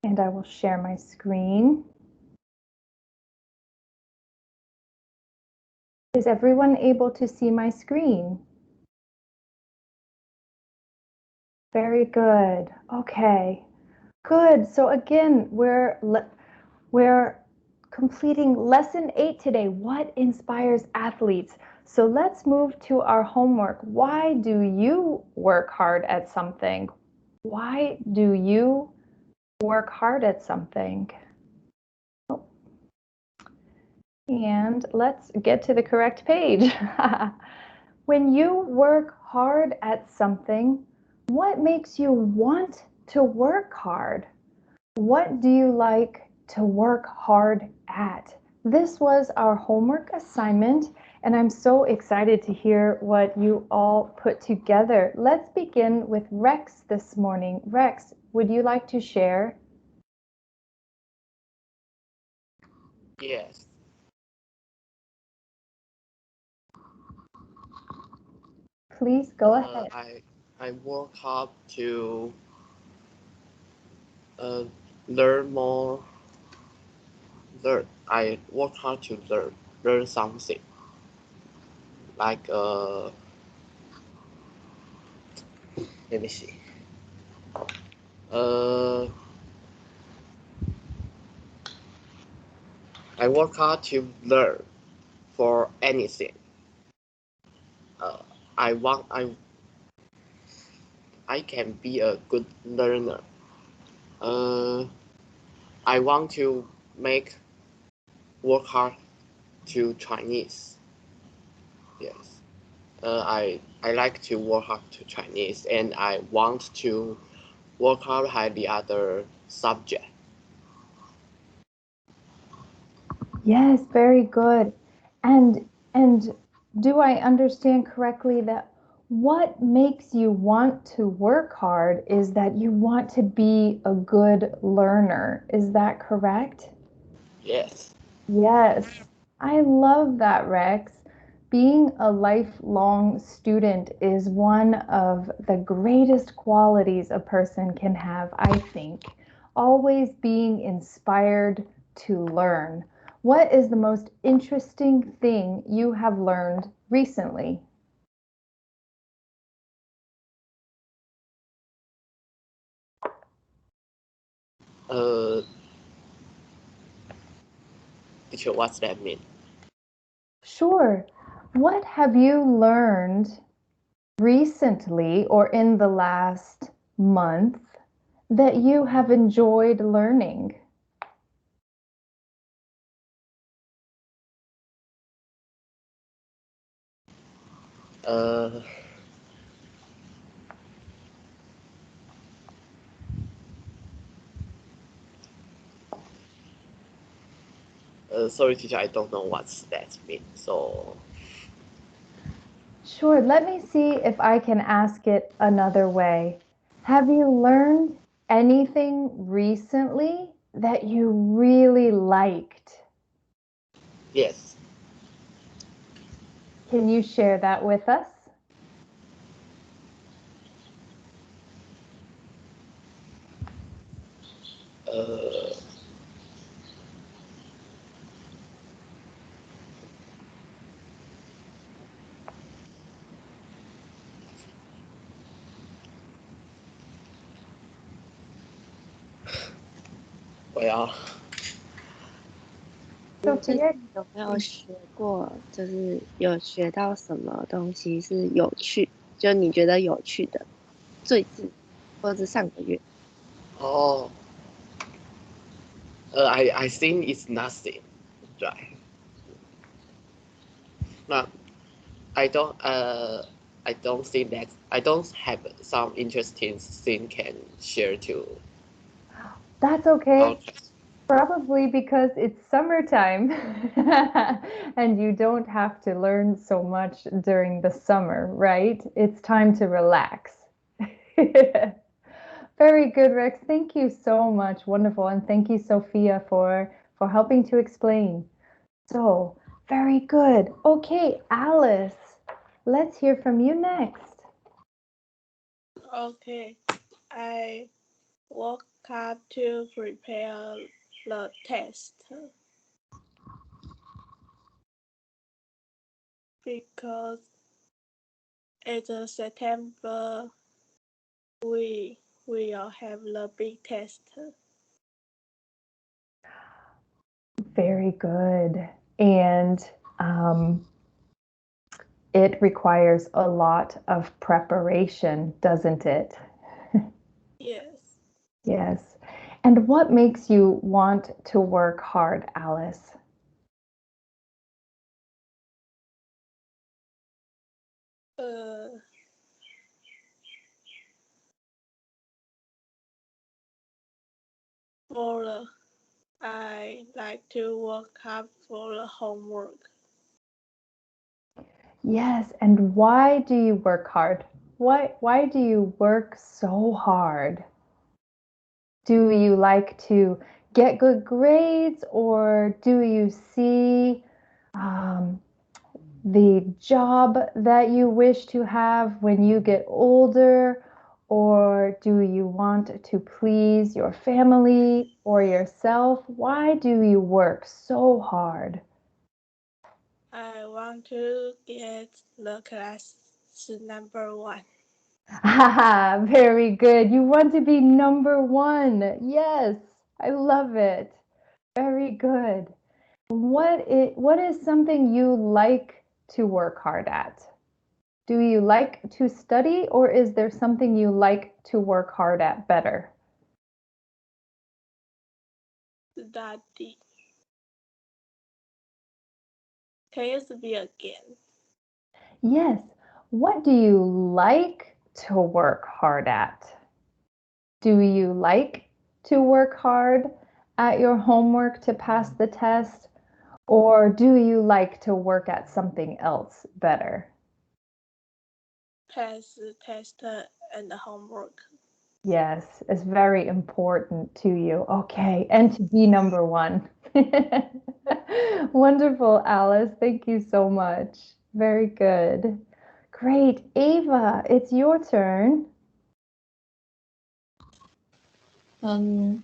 And I will share my screen. Is everyone able to see my screen? Very good. Okay, good. So again, we're completing lesson 8 today. What inspires athletes? So let's move to our homework. Why do you work hard at something? Why do you work hard at something? And let's get to the correct page. When you work hard at something, what makes you want to work hard? What do you like to work hard at? This was our homework assignment, and I'm so excited to hear what you all put together. Let's begin with Rex this morning. Rex, would you like to share? Yes. Please go ahead. I work hard to learn more. I work hard to learn something. Like let me see. Uh, I work hard to learn for anything. Uh, I want I can be a good learner. I want to make work hard to Chinese. Yes. I like to work hard to Chinese, and I want to work hard at the other subject. Yes, very good. And do I understand correctly that what makes you want to work hard is that you want to be a good learner? Is that correct? Yes. Yes. I love that, Rex. Being a lifelong student is one of the greatest qualities a person can have, I think. Always being inspired to learn. What is the most interesting thing you have learned recently? Uh, Teacher, what's that mean? Sure. What have you learned recently or in the last month that you have enjoyed learning? Uh, Sorry, teacher, I don't know what's that mean. So, Sure, let me see if I can ask it another way. Have you learned anything recently that you really liked? yes. Can you share that with us? Uh, well, 之前 Sophia? 有没有学过，就是有学到什么东西是有趣，就你觉得有趣的，最近或者是上个月？ oh, I think it's nothing, right? But I don't think that I don't have some interesting thing can share to That's our okay. class. Probably because it's summertime and you don't have to learn so much during the summer, right? It's time to relax. Very good, Rex. Thank you so much. Wonderful. And thank you, Sophia, for helping to explain. So, very good. Okay, Alice, let's hear from you next. Okay, I work hard to prepare the test because in September we will have the big test. Very good. And it requires a lot of preparation, doesn't it? Yes. Yes. And what makes you want to work hard, Alice? I like to work hard for the homework. Yes, and why do you work hard? Why do you work so hard? Do you like to get good grades, or do you see the job that you wish to have when you get older? Or do you want to please your family or yourself? Why do you work so hard? I want to get the class number 1. Very good. You want to be number one. Yes, I love it. Very good. What is something you like to work hard at? Do you like to study, or is there something you like to work hard at better? Study. Can you speak again? Yes. What do you like to work hard at? Do you like to work hard at your homework to pass the test? Or do you like to work at something else better? Pass the test and the homework. Yes, it's very important to you. Okay, and to be number one. Wonderful, Alice. Thank you so much. Very good. Great. Ava, it's your turn. I'm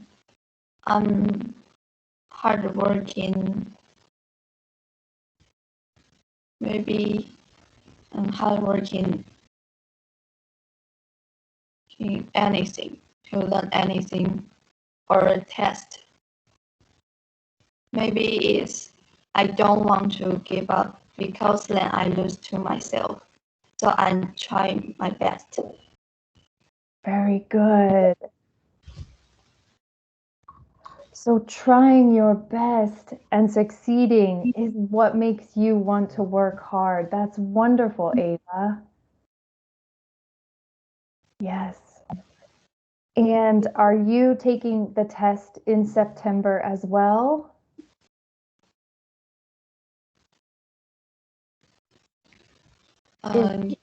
hardworking. Maybe I'm hardworking in anything, to learn anything or a test. Maybe it's I don't want to give up because then I lose to myself. So I'm trying my best. Very good. So, trying your best and succeeding is what makes you want to work hard. That's wonderful, Ava. Yes. And are you taking the test in September as well? Um,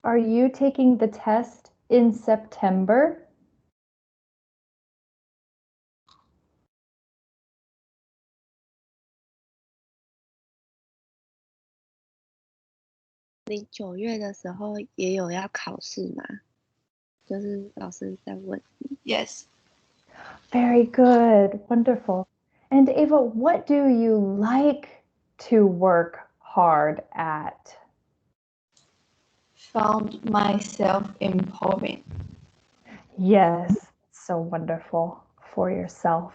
Are you taking the test in September?你9月的时候也有要考试吗？就是老师在问。yes. Very good. Wonderful. And Ava, what do you like to work hard at? Found myself improving. Yes, so wonderful for yourself.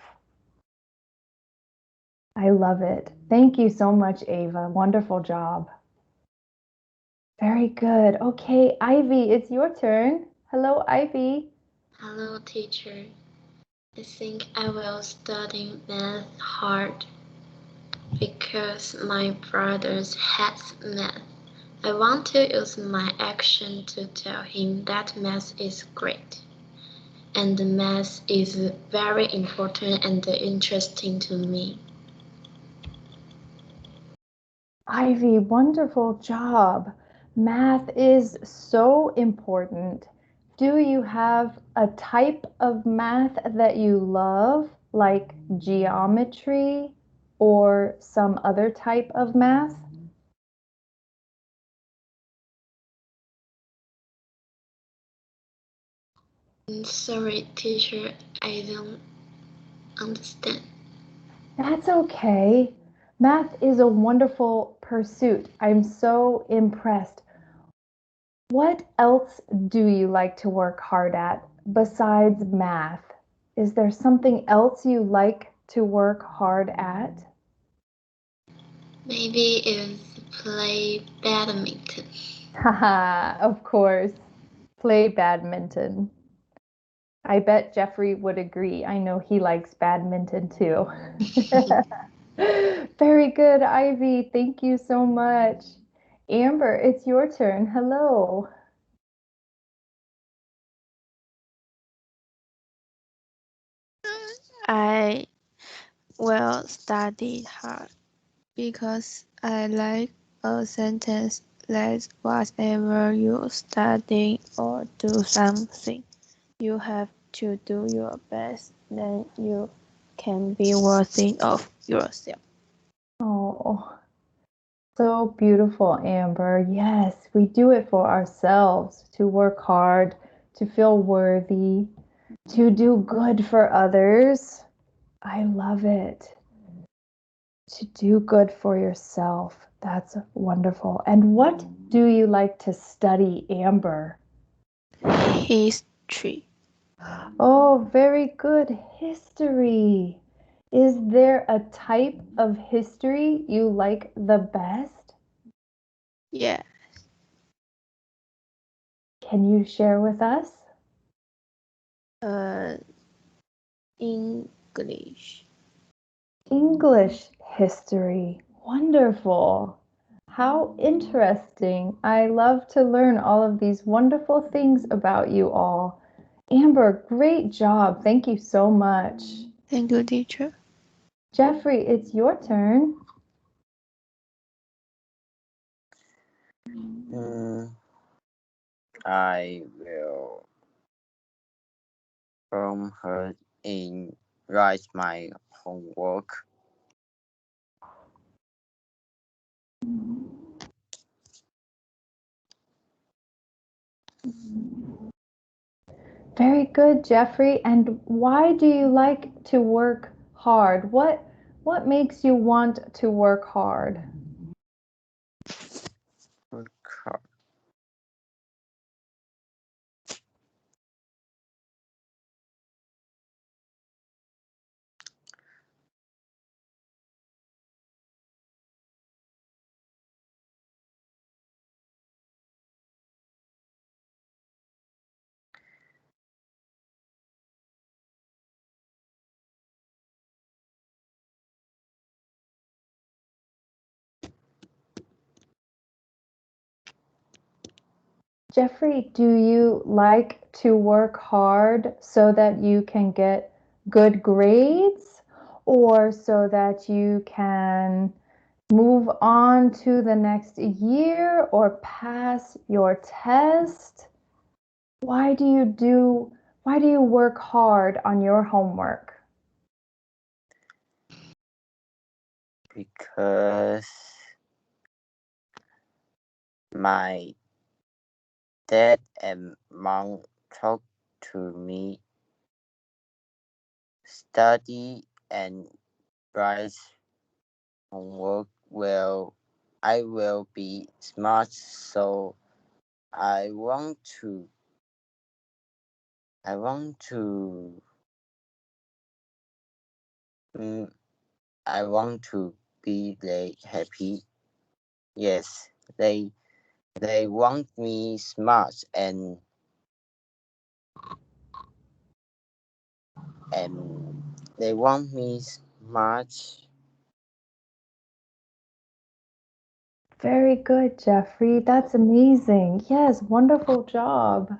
I love it. Thank you so much, Ava. Wonderful job. Very good. Okay, Ivy, it's your turn. Hello, Ivy. Hello, teacher. I think I will study math hard because my brother hates math. I want to use my action to tell him that math is great. And math is very important and interesting to me. Ivy, wonderful job. Math is so important. Do you have a type of math that you love, like geometry? or some other type of math? Sorry, teacher, I don't understand. That's okay. Math is a wonderful pursuit. I'm so impressed. What else do you like to work hard at besides math? Is there something else you like to work hard at? Maybe it's play badminton. Haha, of course. Play badminton. I bet Jeffrey would agree. I know he likes badminton too. Very good, Ivy. Thank you so much. Amber, it's your turn. Hello. I will study hard because I like a sentence that whatever you study or do something, you have to do your best, then you can be worthy of yourself. Oh, so beautiful, Amber. Yes, we do it for ourselves to work hard, to feel worthy, to do good for others. I love it. To do good for yourself. That's wonderful. And what do you like to study, Amber? History. Oh, very good. History. Is there a type of history you like the best? Yeah. Can you share with us? English. English history. Wonderful. How interesting. I love to learn all of these wonderful things about you all. Amber, great job. Thank you so much. Thank you, teacher. Jeffrey, it's your turn. I will from her in write my homework. Very good, Jeffrey. And why do you like to work hard? What makes you want to work hard? Jeffrey, do you like to work hard so that you can get good grades or so that you can move on to the next year or pass your test? Why do you work hard on your homework? Because my dad and mom talk to me study and write homework well. I will be smart, so I want to I want to mm, I want to be they happy. Yes, they want me smart and they want me smart. Very good, Jeffrey. That's amazing. Yes, wonderful job.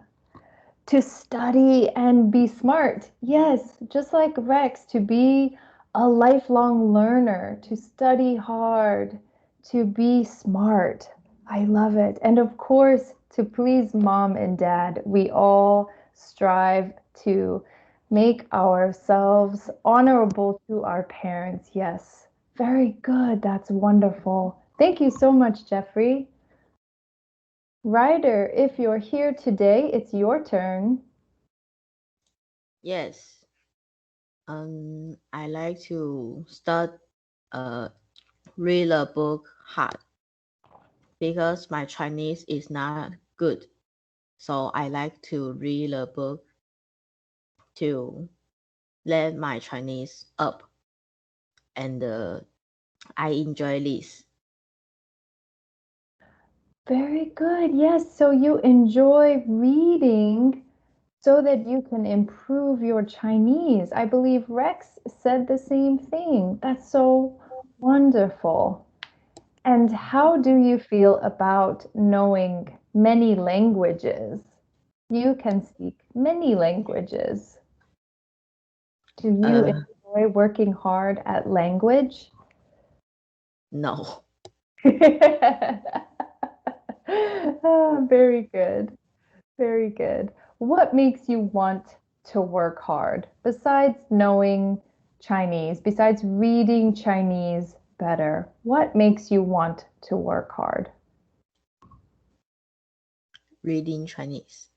To study and be smart. Yes, just like Rex, to be a lifelong learner, to study hard, to be smart. I love it. And of course, to please mom and dad. We all strive to make ourselves honorable to our parents. Yes, Very good. That's wonderful. Thank you so much, Jeffrey. Ryder, if you're here today, it's your turn. Yes. I like to start read a book hard because my Chinese is not good. So I like to read a book to let my Chinese up, and I enjoy this. Very good. Yes, so you enjoy reading so that you can improve your Chinese. I believe Rex said the same thing. That's so wonderful. And how do you feel about knowing many languages? You can speak many languages. Do you Uh, enjoy working hard at language? no. Ah, very good. Very good. What makes you want to work hard besides knowing Chinese, besides reading Chinese better? What makes you want to work hard? Reading Chinese.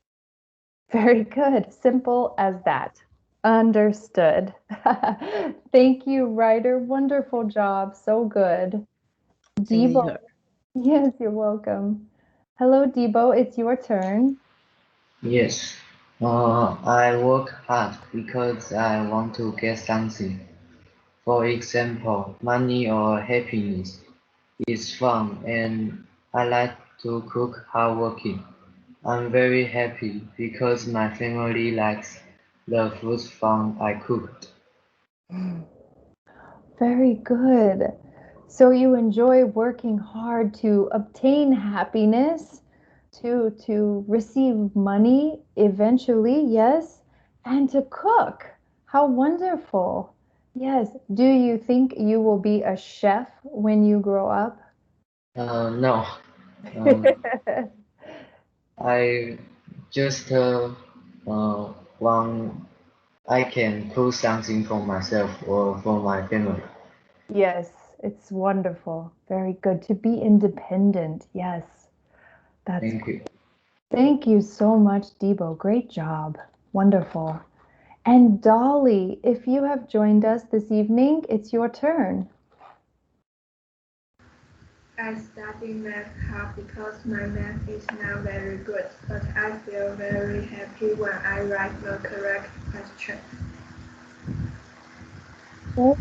Very good. Simple as that. Understood. Thank you, Ryder. Wonderful job. So good. See you Debo. later. Yes, you're welcome. Hello, Debo. It's your turn. Yes. I work hard because I want to get something. For example, money or happiness is fun and I like to cook hardworking. I'm very happy because my family likes the food fun I cooked. Very good. So you enjoy working hard to obtain happiness, to receive money eventually, yes, and to cook. How wonderful. Yes. Do you think you will be a chef when you grow up? No. Um, I just want I can cook something for myself or for my family. Yes, it's wonderful. Very good to be independent. Yes, that's Thank you. Thank you so much, Debo. Great job. Wonderful. And Dolly, if you have joined us this evening, it's your turn. I study math hard because my math is not very good, but I feel very happy when I write the correct question. Oh,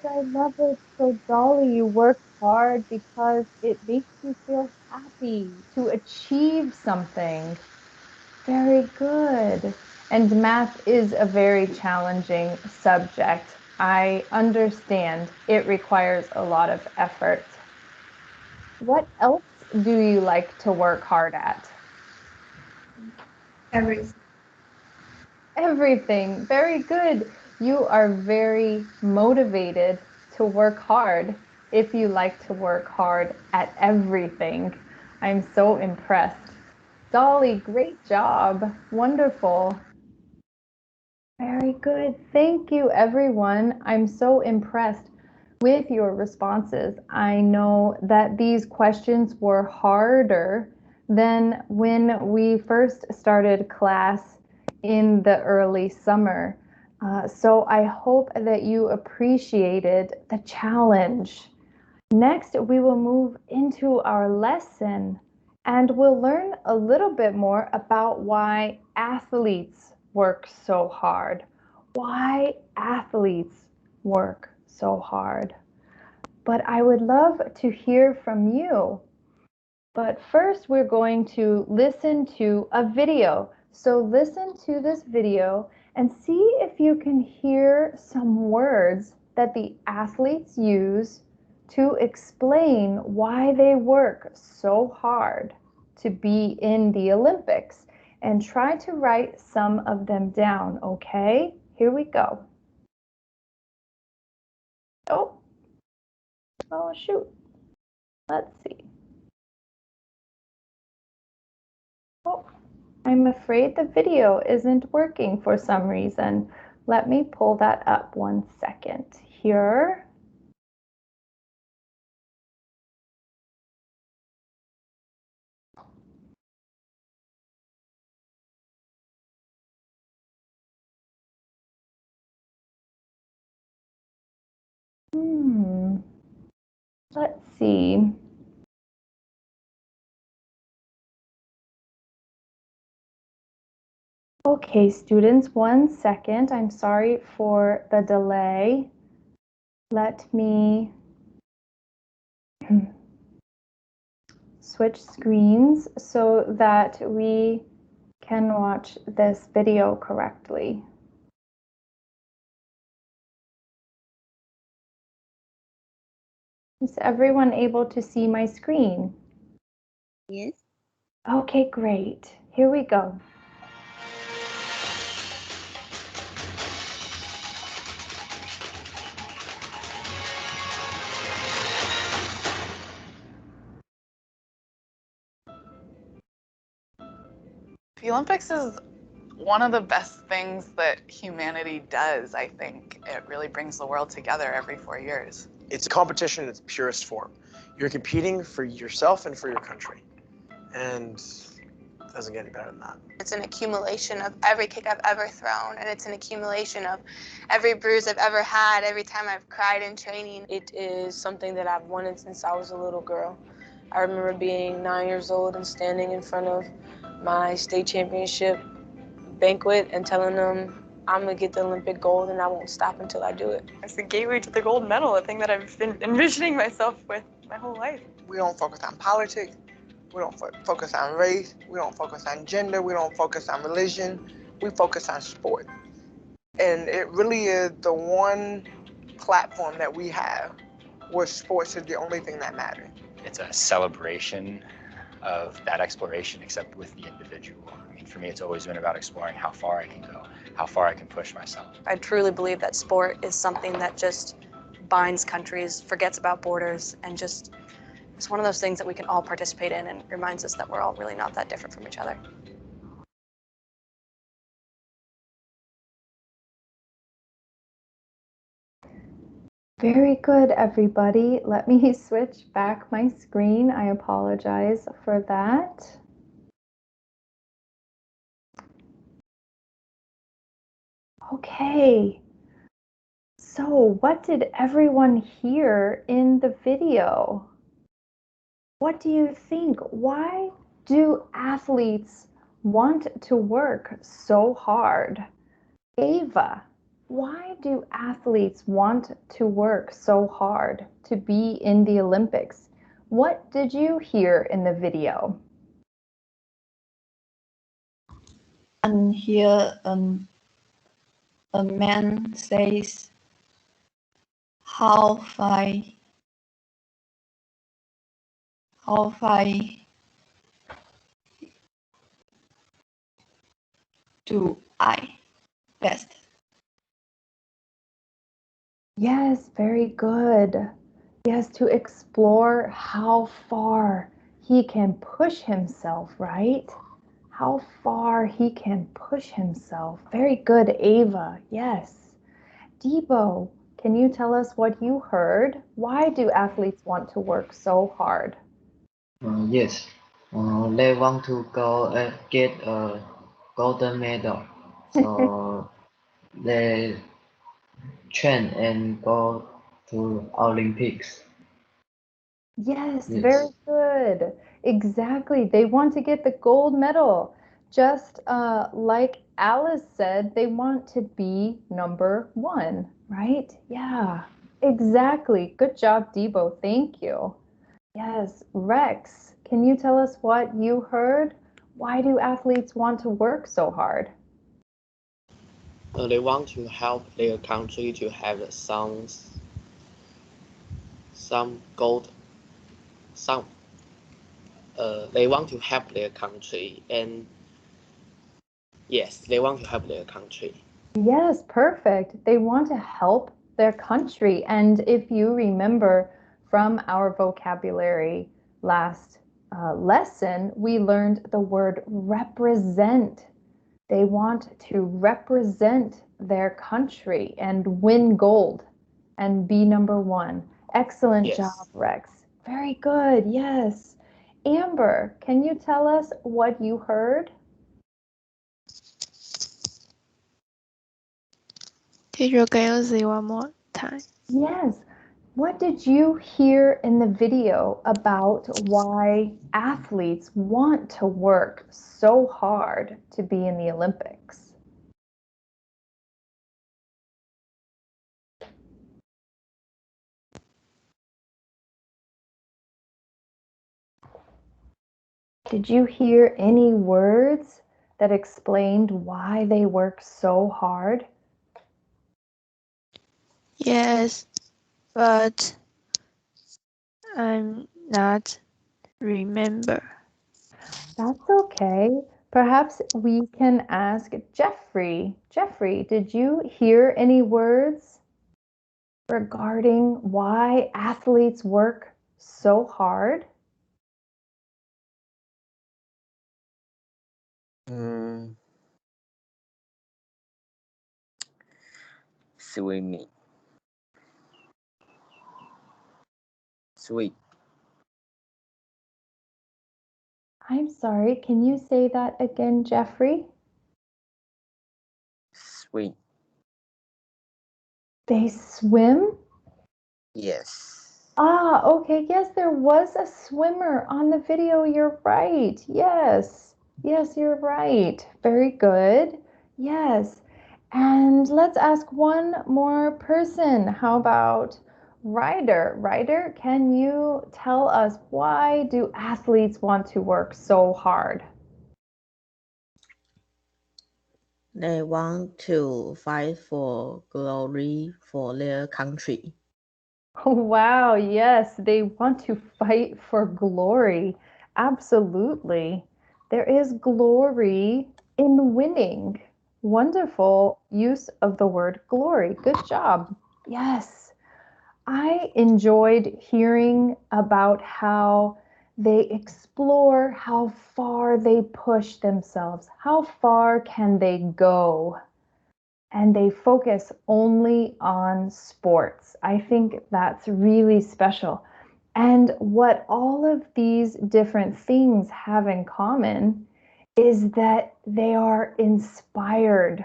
I love it. So, Dolly, you work hard because it makes you feel happy to achieve something. Very good. And math is a very challenging subject. I understand it requires a lot of effort. What else do you like to work hard at? Everything. Everything. Very good. You are very motivated to work hard if you like to work hard at everything. I'm so impressed. Dolly, great job. Wonderful. Very good. Thank you, everyone. I'm so impressed with your responses. I know that these questions were harder than when we first started class in the early summer. So I hope that you appreciated the challenge. Next, we will move into our lesson and we'll learn a little bit more about why athletes work so hard. Why athletes work so hard. But I would love to hear from you. But first, we're going to listen to a video. So listen to this video and see if you can hear some words that the athletes use to explain why they work so hard to be in the Olympics. And try to write some of them down, okay? Here we go. Oh, oh shoot. Let's see. Oh, I'm afraid the video isn't working for some reason. Let me pull that up 1 second here. Let's see. Okay, students, 1 second. I'm sorry for the delay. Let me switch screens so that we can watch this video correctly. Is everyone able to see my screen? Yes. Okay, great. Here we go. The Olympics is one of the best things that humanity does, I think. It really brings the world together every 4 years. It's a competition in its purest form. You're competing for yourself and for your country. And it doesn't get any better than that. It's an accumulation of every kick I've ever thrown, and it's an accumulation of every bruise I've ever had, every time I've cried in training. It is something that I've wanted since I was a little girl. I remember being 9 years old and standing in front of my state championship banquet and telling them, I'm gonna get the Olympic gold and I won't stop until I do it. It's the gateway to the gold medal, a thing that I've been envisioning myself with my whole life. We don't focus on politics. We don't focus on race. We don't focus on gender. We don't focus on religion. We focus on sport. And it really is the one platform that we have where sports is the only thing that matters. It's a celebration of that exploration, except with the individual. I mean, for me, it's always been about exploring how far I can go, how far I can push myself. I truly believe that sport is something that just binds countries, forgets about borders, and just it's one of those things that we can all participate in and reminds us that we're all really not that different from each other. Very good, everybody. Let me switch back my screen. I apologize for that. Okay. So, what did everyone hear in the video? What do you think? Why do athletes want to work so hard? Ava, why do athletes want to work so hard to be in the Olympics? What did you hear in the video? And here a man says, how far do I best? Yes, very good. Yes, to explore how far he can push himself, right? How far he can push himself. Very good, Ava. Yes. Debo, can you tell us what you heard? Why do athletes want to work so hard? Yes, they want to go get a golden medal. So they train and go to Olympics. Yes, very good. Exactly. They want to get the gold medal. Just like Alice said, they want to be #1, right? Yeah, exactly. Good job, Debo. Thank you. Yes, Rex, can you tell us what you heard? Why do athletes want to work so hard? They want to help their country to have some gold, some. They want to help their country, and yes, they want to help their country. Yes, perfect. They want to help their country. And if you remember from our vocabulary last lesson, we learned the word represent. They want to represent their country and win gold and be #1. Excellent job, Rex. Very good. Yes. Amber, can you tell us what you heard? Teacher, can you say one more time? Yes. What did you hear in the video about why athletes want to work so hard to be in the Olympics? Did you hear any words that explained why they work so hard? Yes, but I'm not remember. That's okay. Perhaps we can ask Jeffrey. Jeffrey, did you hear any words regarding why athletes work so hard? Swimming. Sweet. I'm sorry, can you say that again, Jeffrey? Sweet. They swim? Yes. Ah, okay. Yes, there was a swimmer on the video. You're right. Yes. Yes, you're right. Very good. Yes. And let's ask one more person. How about Ryder? Ryder, can you tell us why do athletes want to work so hard? They want to fight for glory for their country. Oh, wow, yes, they want to fight for glory. Absolutely. There is glory in winning. Wonderful use of the word glory. Good job. Yes. I enjoyed hearing about how they explore how far they push themselves. How far can they go? And they focus only on sports. I think that's really special. And what all of these different things have in common is that they are inspired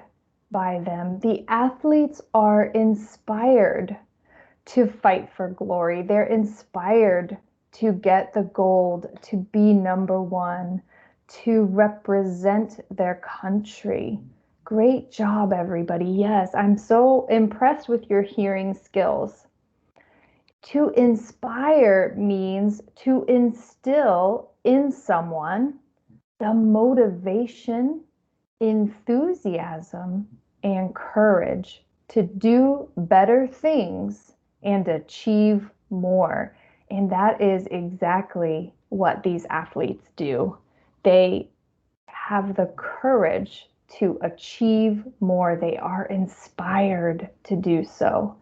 by them. The athletes are inspired to fight for glory. They're inspired to get the gold, to be number one, to represent their country. Great job, everybody. Yes, I'm so impressed with your hearing skills. To inspire means to instill in someone the motivation, enthusiasm, and courage to do better things and achieve more. And that is exactly what these athletes do. They have the courage to achieve more. They are inspired to do so.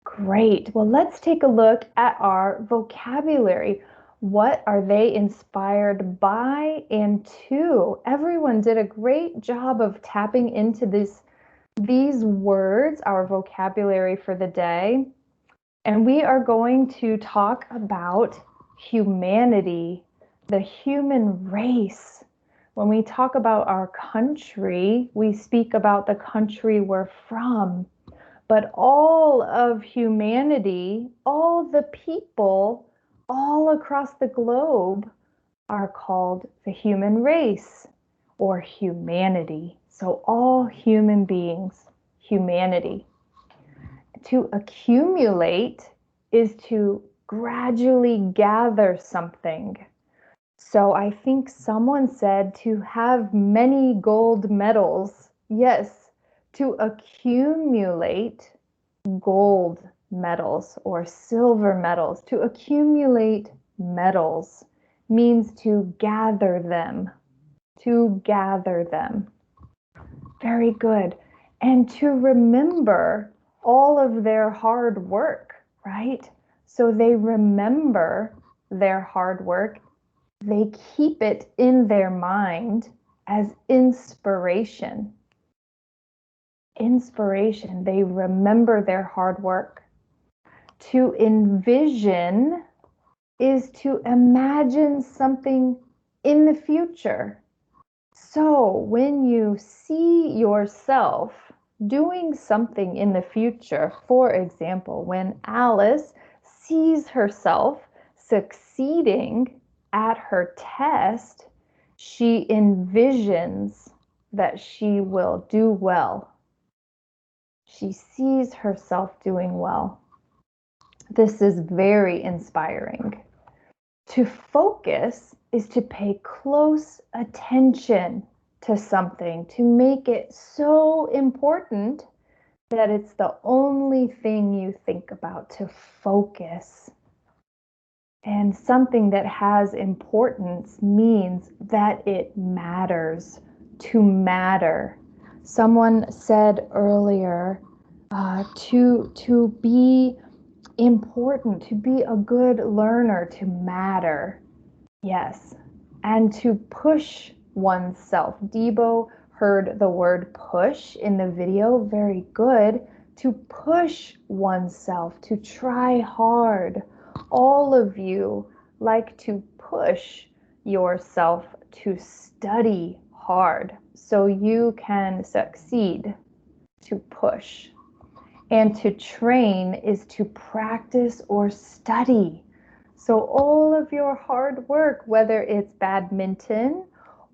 Great. Well, let's take a look at our vocabulary. What are they inspired by and to? Everyone did a great job of tapping into these words, our vocabulary for the day. And we are going to talk about humanity, the human race. When we talk about our country, we speak about the country we're from. But all of humanity, all the people all across the globe are called the human race or humanity. So all human beings, humanity. To accumulate is to gradually gather something. So I think someone said to have many gold medals. Yes, to accumulate gold medals or silver medals. To accumulate medals means to gather them. To gather them. Very good. And to remember all of their hard work, right? So they remember their hard work. They keep it in their mind as inspiration. Inspiration. They remember their hard work. To envision is to imagine something in the future. So when you see yourself doing something in the future, for example, when Alice sees herself succeeding at her test, she envisions that she will do well. She sees herself doing well. This is very inspiring. To focus is to pay close attention to something, to make it so important that it's the only thing you think about, to focus. And something that has importance means that it matters, to matter. Someone said earlier, to be important, to be a good learner, to matter. Yes, and to push oneself. Debo heard the word push in the video. Very good. To push oneself, to try hard. All of you like to push yourself to study hard so you can succeed. To push. And to train is to practice or study. So all of your hard work, whether it's badminton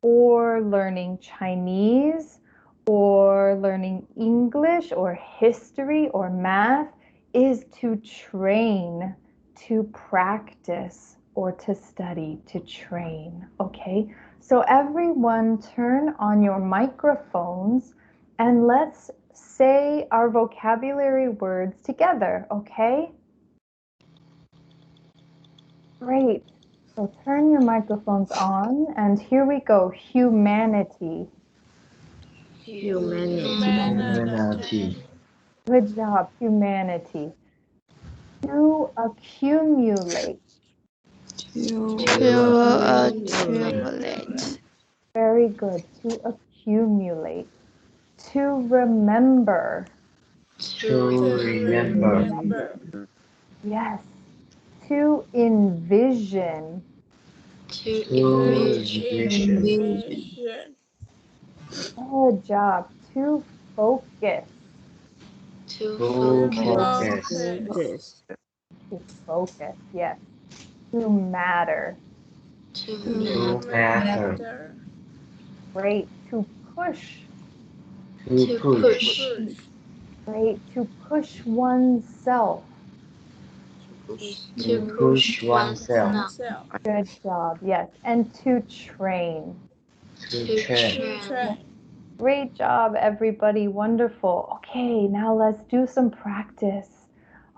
or learning Chinese or learning English or history or math, is to train, to practice, or to study, to train. Okay? So everyone turn on your microphones and let's say our vocabulary words together, okay? Great. So turn your microphones on and here we go. Humanity. Humanity. Good job, humanity. To accumulate. To accumulate. Very good. To accumulate. To remember. To remember. Yes. To envision. To envision. Good job. To focus. To Focus. To focus, yes. To matter. To matter. Great. To push. To push. Great. To push oneself. To push oneself. Good job, yes. And to train. To train. Great job, everybody. Wonderful. Okay, now let's do some practice.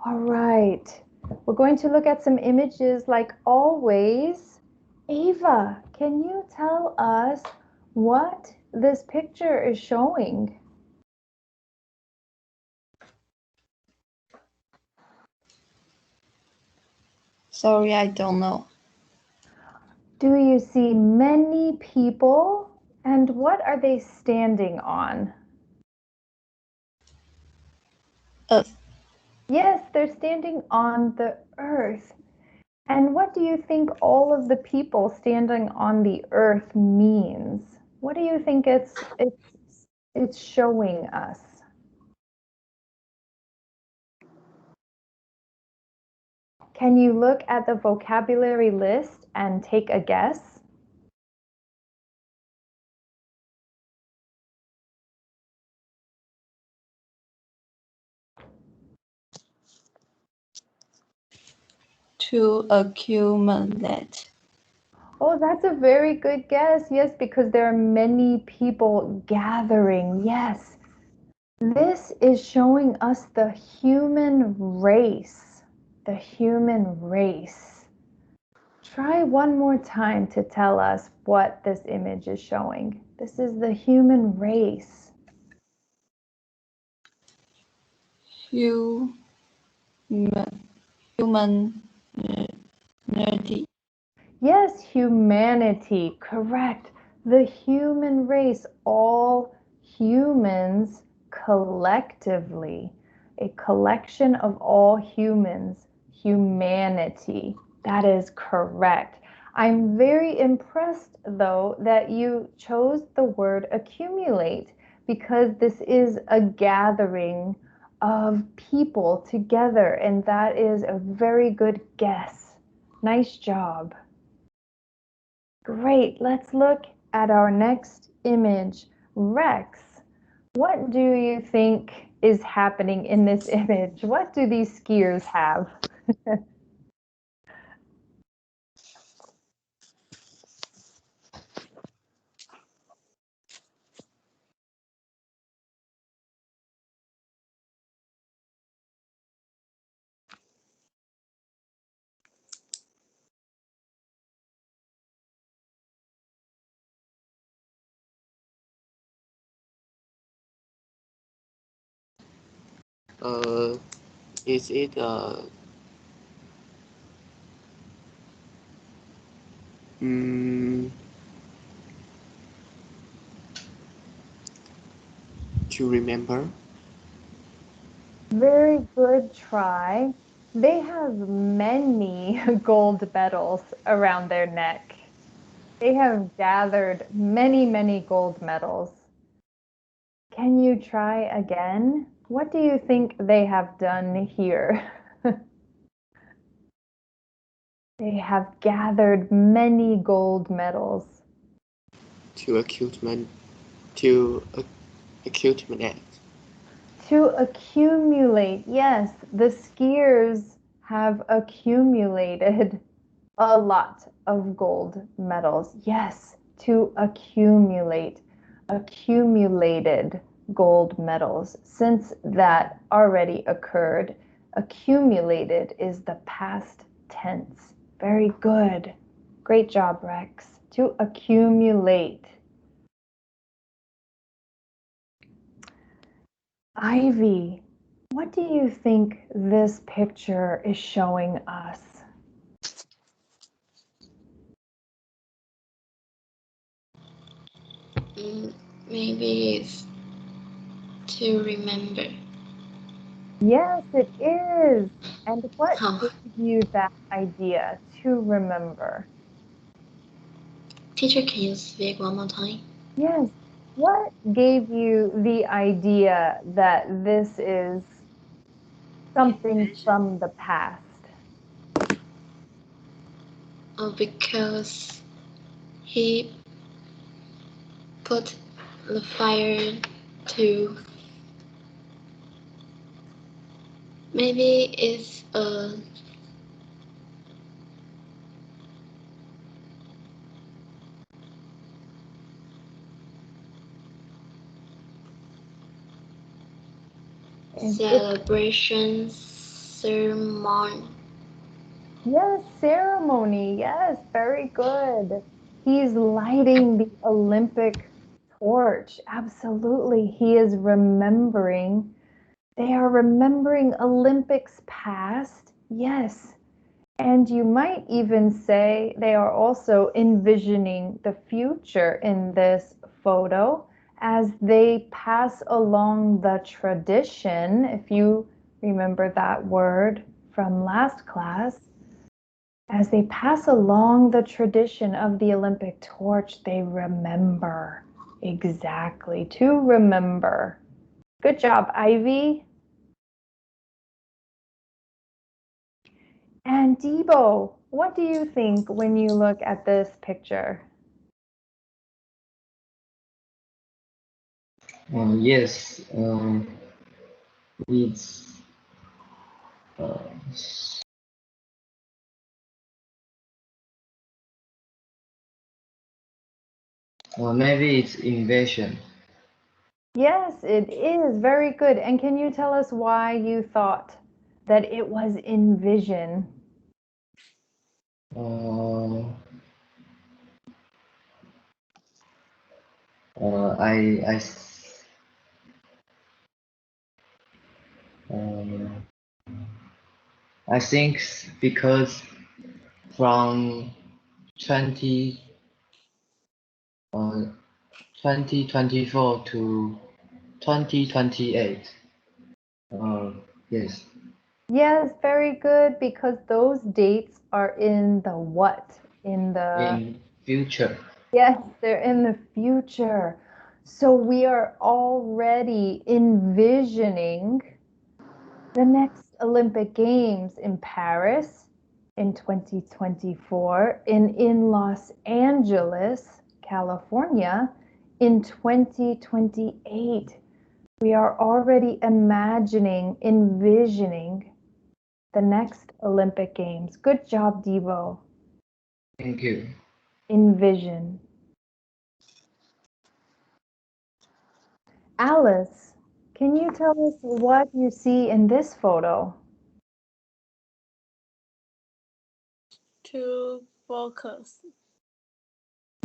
All right. We're going to look at some images like always. Ava, can you tell us what this picture is showing? Sorry, I don't know. Do you see many people? And what are they standing on? Earth. Yes, they're standing on the earth. And what do you think all of the people standing on the earth means? What do you think it's showing us? Can you look at the vocabulary list and take a guess? To accumulate. Oh, that's a very good guess. Yes, because there are many people gathering. Yes. This is showing us the human race. The human race. Try one more time to tell us what this image is showing. This is the human race. Humanity. Yes, humanity, correct. The human race, all humans collectively. A collection of all humans, humanity. That is correct. I'm very impressed, though, that you chose the word accumulate because this is a gathering of people together, and that is a very good guess. Nice job. Great, let's look at our next image. Rex, what do you think is happening in this image? What do these skiers have? Is it to remember? Very good try. They have many gold medals around their neck. They have gathered many, many gold medals. Can you try again? What do you think they have done here? They have gathered many gold medals. To accumulate. To accumulate. To accumulate, yes, the skiers have accumulated a lot of gold medals. Yes, to accumulate, accumulated gold medals. Since that already occurred, accumulated is the past tense. Very good. Great job, Rex. To accumulate. Ivy, what do you think this picture is showing us? Maybe it's to remember. Yes, it is. And what gave you that idea to remember? Teacher, can you speak one more time? Yes. What gave you the idea that this is something from the past? Because he put the fire to. Maybe it's a. Celebration ceremony. Yes, ceremony. Yes, very good. He's lighting the Olympic torch. Absolutely. He is remembering. They are remembering Olympics past. Yes. And you might even say they are also envisioning the future in this photo as they pass along the tradition. If you remember that word from last class, as they pass along the tradition of the Olympic torch, they remember. Exactly, to remember. Good job, Ivy. And Debo, what do you think when you look at this picture? Yes, it's uh, maybe it's invasion. Yes, it is. Very good. And can you tell us why you thought that it was envision? Uh, I um, I think because from 20 uh, 2024 to 2028. Yes. Yes, very good, because those dates are in the what? In the, In future. yes, they're in the future. So we are already envisioning The next Olympic Games in Paris in 2024 and in Los Angeles, California in 2028. We are already imagining, envisioning the next Olympic Games. Good job, Devo. Thank you. Envision. Alice, can you tell us what you see in this photo? To focus.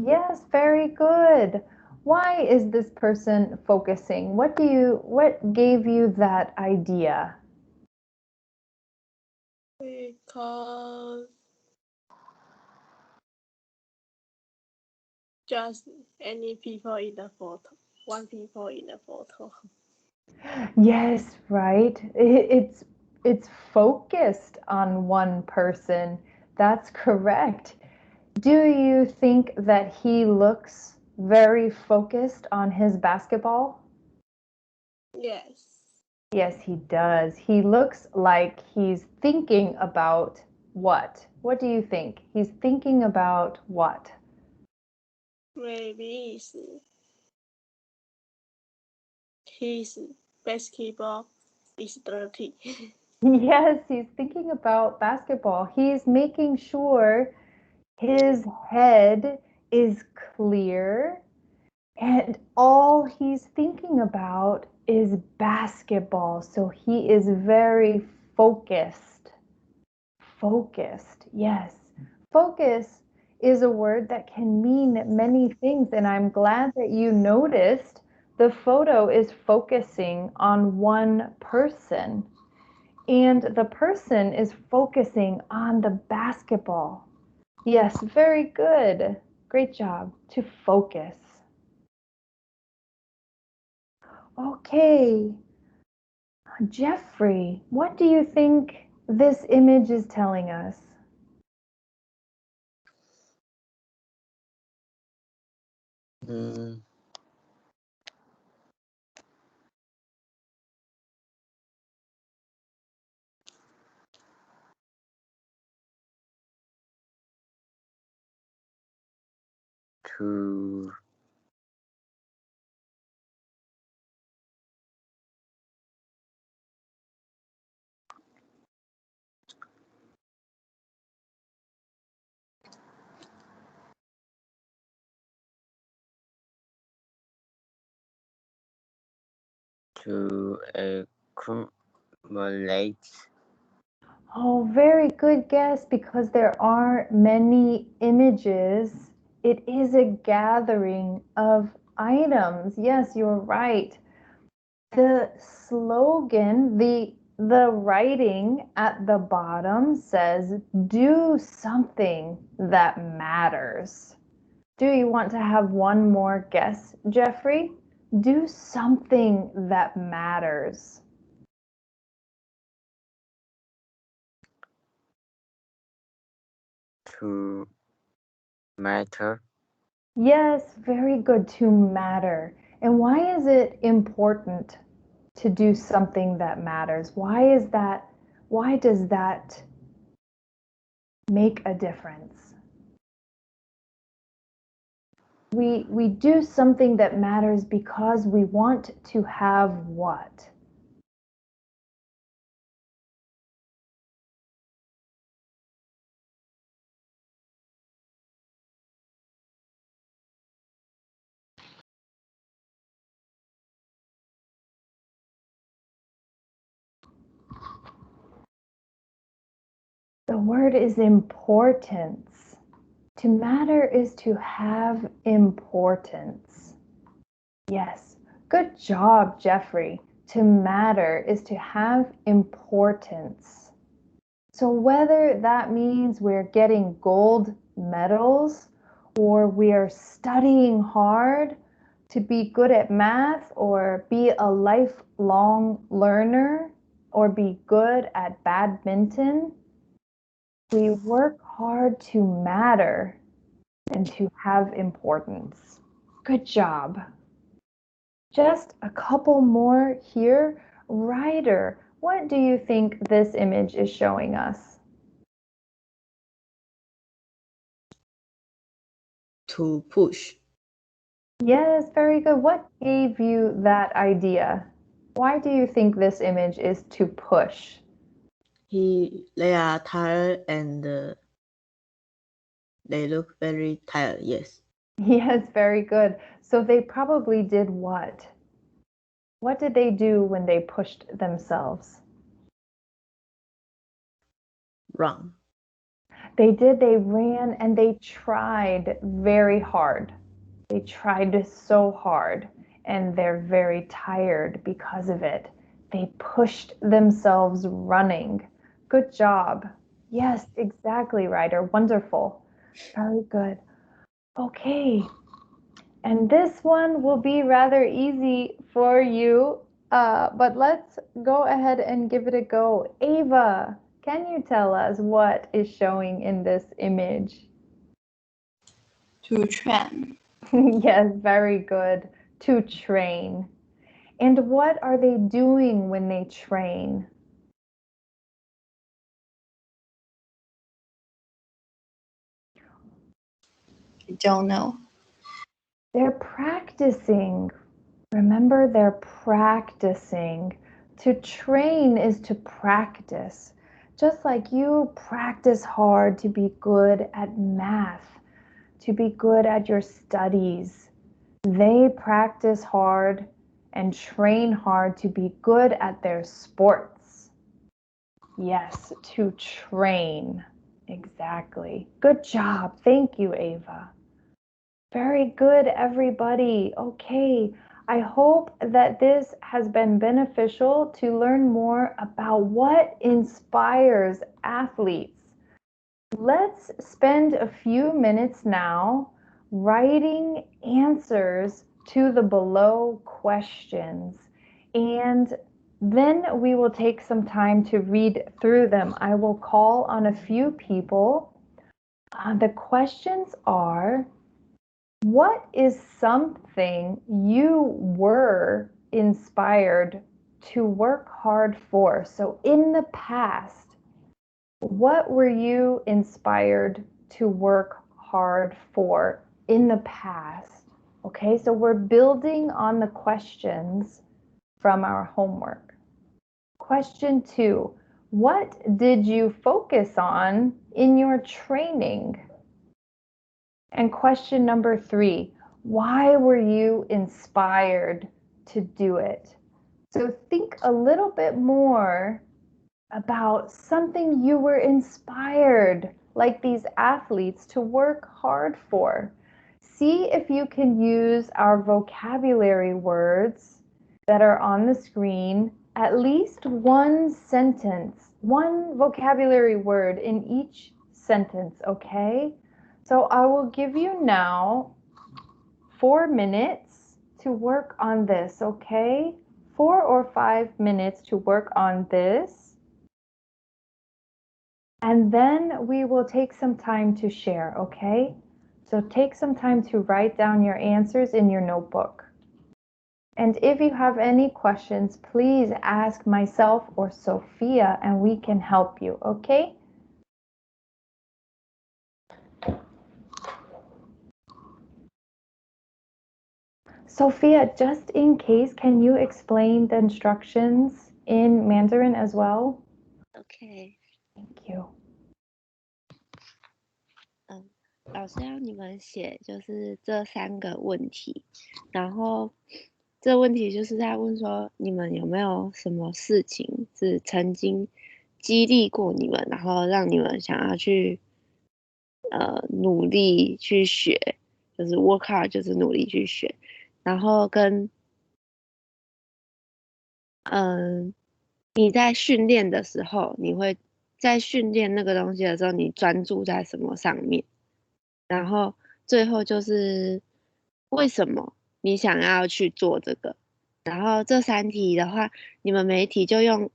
Yes, very good. Why is this person focusing? What gave you that idea? Because just any people in the photo, one people in the photo. Yes, right. It's focused on one person. That's correct. Do you think that he looks very focused on his basketball? Yes. Yes, he does. He looks like he's thinking about what? What do you think? He's thinking about what? Maybe his basketball is dirty. Yes, he's thinking about basketball. He's making sure his head is clear and all he's thinking about is basketball. So he is very focused. Focused, yes. Focus is a word that can mean many things, and I'm glad that you noticed the photo is focusing on one person, and the person is focusing on the basketball. Yes, very good. Great job to focus. Okay, Jeffrey, what do you think this image is telling us? Mm, to to accumulate. Oh, very good guess because there are many images. It is a gathering of items. Yes, you're right. The slogan, the writing at the bottom says, do something that matters. Do you want to have one more guess, Jeffrey? Do something that matters. To matter. Yes, very good, to matter. And why is it important to do something that matters? Why does that make a difference? We do something that matters because we want to have what? The word is importance. To matter is to have importance. Yes, good job, Jeffrey. To matter is to have importance. So whether that means we're getting gold medals or we are studying hard to be good at math or be a lifelong learner or be good at badminton, we work hard to matter and to have importance. Good job. Just a couple more here. Ryder, What do you think this image is showing us? To push. Yes, very good. What gave you that idea? Why do you think this image is to push? They are tired and they look very tired, yes. Yes, very good. So they probably did what? What did they do when they pushed themselves? Run. They ran and they tried very hard. They tried so hard and they're very tired because of it. They pushed themselves running. Good job. Yes, exactly, Ryder. Wonderful. Very good. Okay. And this one will be rather easy for you, but let's go ahead and give it a go. Ava, can you tell us what is showing in this image? To train. Yes, very good. To train. And what are they doing when they train? I don't know. They're practicing. Remember, they're practicing. To train is to practice. Just like you practice hard to be good at math, to be good at your studies. They practice hard and train hard to be good at their sports. Yes, to train. Exactly. Good job. Thank you, Ava. Very good, everybody. Okay, I hope that this has been beneficial to learn more about what inspires athletes. Let's spend a few minutes now writing answers to the below questions, and then we will take some time to read through them. I will call on a few people. The questions are, what is something you were inspired to work hard for? So in the past, what were you inspired to work hard for in the past? Okay, so we're building on the questions from our homework. Question 2, what did you focus on in your training? And question number 3, why were you inspired to do it? So think a little bit more about something you were inspired, like these athletes, to work hard for. See if you can use our vocabulary words that are on the screen, at least one sentence, one vocabulary word in each sentence, okay? So I will give you now 4 minutes to work on this, okay? 4 or 5 minutes to work on this. And then we will take some time to share, okay? So take some time to write down your answers in your notebook. And if you have any questions, please ask myself or Sophia and we can help you, okay? Sophia, just in case, can you explain the instructions in Mandarin as well? OK， Thank you. 老师要你们写就是这3个问题，然后这问题就是在问说你们有没有什么事情是曾经激励过你们，然后让你们想要去努力去学，就是 work hard 就是努力去学，然后跟你在训练的时候，你会在训练那个东西的时候，你专注在什么上面？然后最后就是为什么你想要去做这个？然后这3题的话，你们每一题就用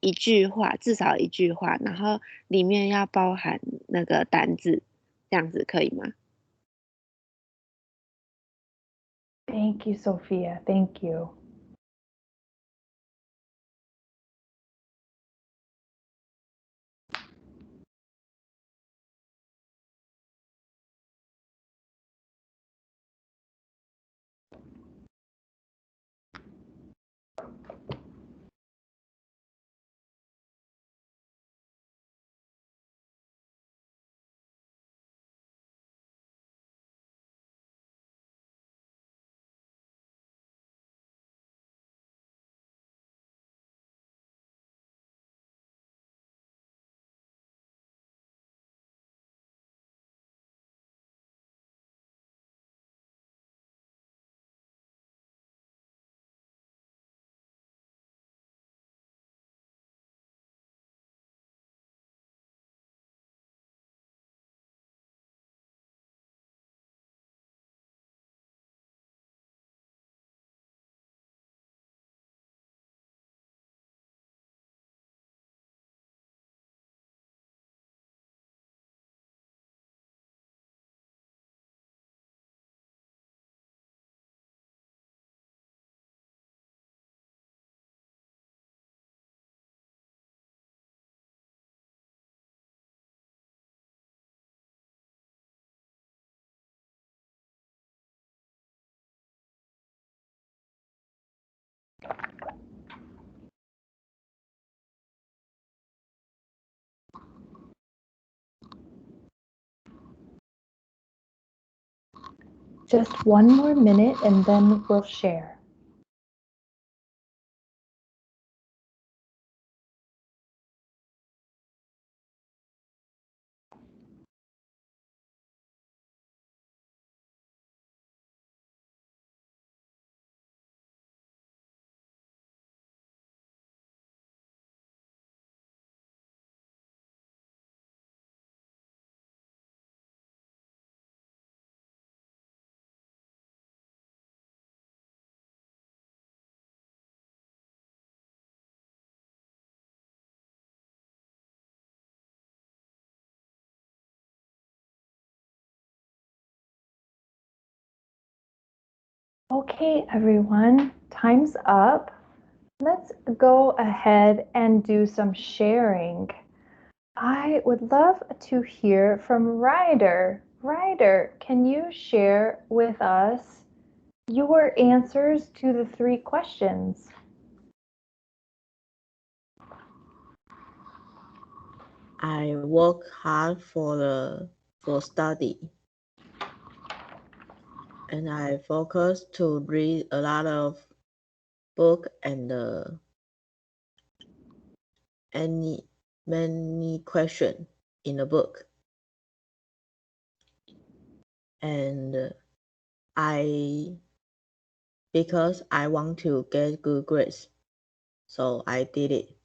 一句话，至少一句话，然后里面要包含那个单字，这样子可以吗？ Thank you, Sophia. Thank you. Just one more minute and then we'll share. Okay, everyone, time's up. Let's go ahead and do some sharing. I would love to hear from Ryder. Ryder, can you share with us your answers to the 3 questions? I work hard for study, and I focus to read a lot of book and many question in the book. And because I want to get good grades, so I did it.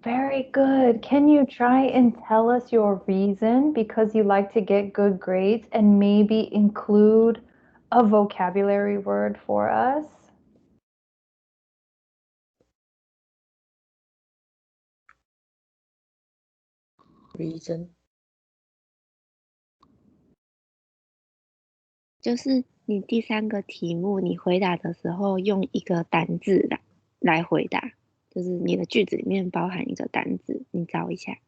Very good. Can you try and tell us your reason because you like to get good grades and maybe include a vocabulary word for us? Reason 就是你第3个题目，你回答的时候用一个单字来回答，就是你的句子里面包含一个单字，你找一下。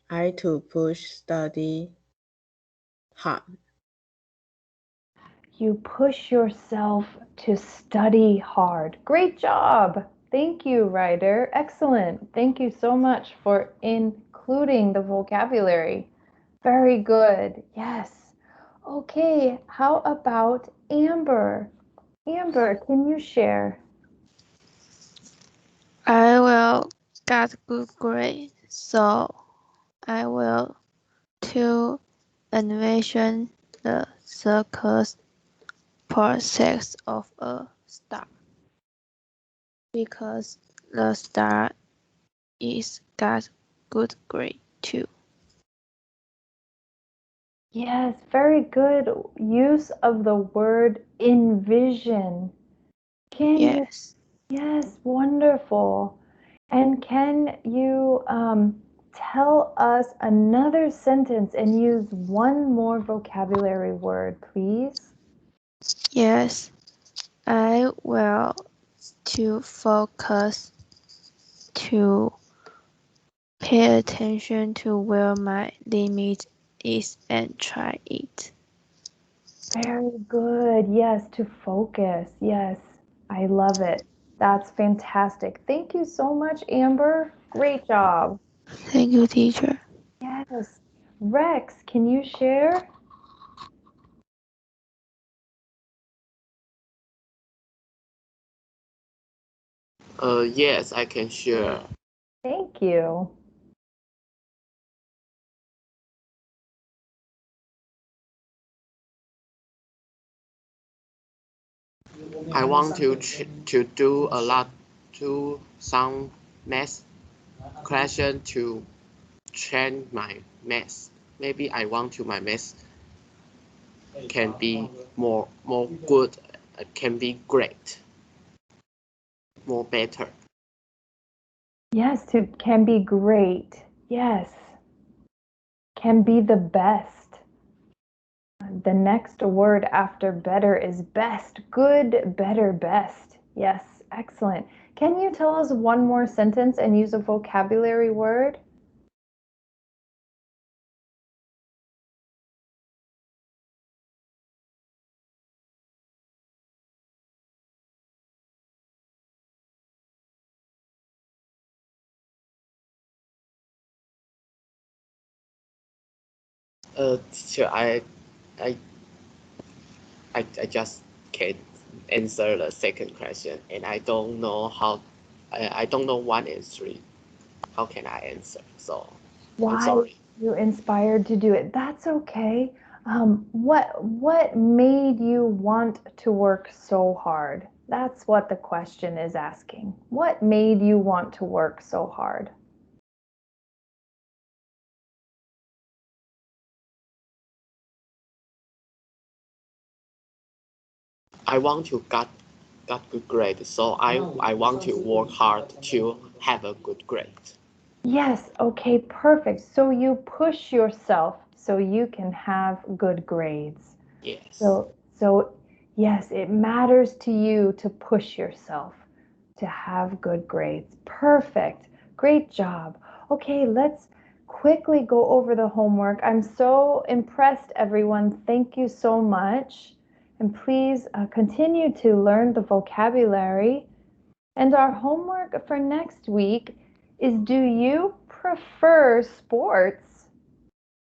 I to push study hard. You push yourself to study hard. Great job. Thank you, Ryder. Excellent. Thank you so much for including the vocabulary. Very good. Yes. Okay, how about Amber? Amber, can you share? I will get good grade, so I will to envision the circus process of a star because the star is got good grade too. Yes, very good use of the word envision. Yes. Yes, wonderful. And can you tell us another sentence and use one more vocabulary word, please? Yes, I will to focus to pay attention to where my limit is and try it. Very good. Yes, to focus. Yes, I love it. That's fantastic. Thank you so much, Amber. Great job. Thank you, teacher. Yes. Rex, can you share? Yes, I can share. Thank you. I want to do a lot to some math question to train my math. Maybe I want to my math can be more good, can be great, more better. Yes, to can be great. Yes. Can be the best. The next word after better is best. Good, better, best. Yes, excellent. Can you tell us one more sentence and use a vocabulary word? Teacher, I, I just can't answer the second question, and I don't know how. I don't know 1 and 3. How can I answer? So I'm Why sorry. you're inspired to do it? That's okay. What made you want to work so hard? That's what the question is asking. What made you want to work so hard? I want to got good grade, so I want to work hard to have a good grade. Yes, okay, perfect. So you push yourself so you can have good grades. Yes. So yes, it matters to you to push yourself to have good grades. Perfect. Great job. Okay, let's quickly go over the homework. I'm so impressed, everyone. Thank you so much. And please continue to learn the vocabulary. And our homework for next week is, do you prefer sports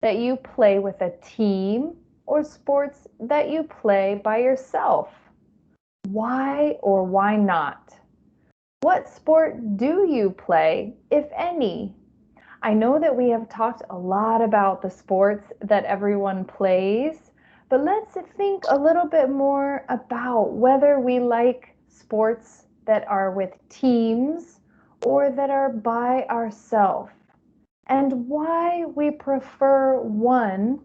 that you play with a team or sports that you play by yourself? Why or why not? What sport do you play, if any? I know that we have talked a lot about the sports that everyone plays, but let's think a little bit more about whether we like sports that are with teams or that are by ourselves, and why we prefer one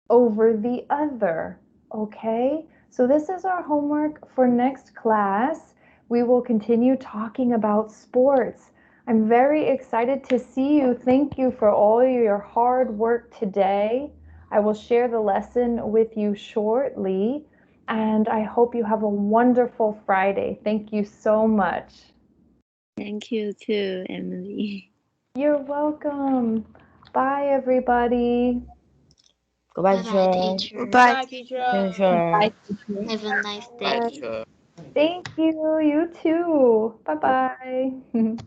over the other. Okay, so this is our homework for next class. We will continue talking about sports. I'm very excited to see you. Thank you for all your hard work today. I will share the lesson with you shortly, and I hope you have a wonderful Friday. Thank you so much. Thank you too, Emily. You're welcome. Bye, everybody. Goodbye, Bye-bye, teacher. teacher. Bye. Teacher. Bye, teacher. Have a nice Bye, day. teacher. Thank you. You too. Bye-bye.